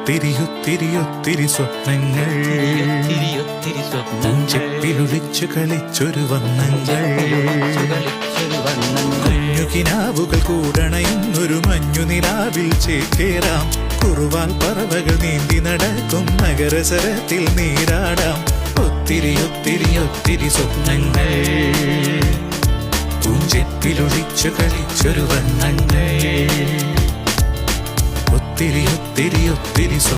ഒത്തിരി സ്വപ്നങ്ങൾ ചെപ്പിലൊളിച്ചു കളിച്ചൊരു വർണ്ണങ്ങൾ കുഞ്ഞുകിനാവുകൾ കൂടണയുന്നൊരു മഞ്ഞുനിലാവിൽ ചേക്കേറാം കുറുവാൽ പറവകൾ നീന്തി നടക്കും നഗരസരത്തിൽ നീരാടാം ഒത്തിരി സ്വപ്നങ്ങൾ പൂഞ്ചെപ്പിലൊളിച്ചു കളിച്ചൊരു വർണ്ണങ്ങൾ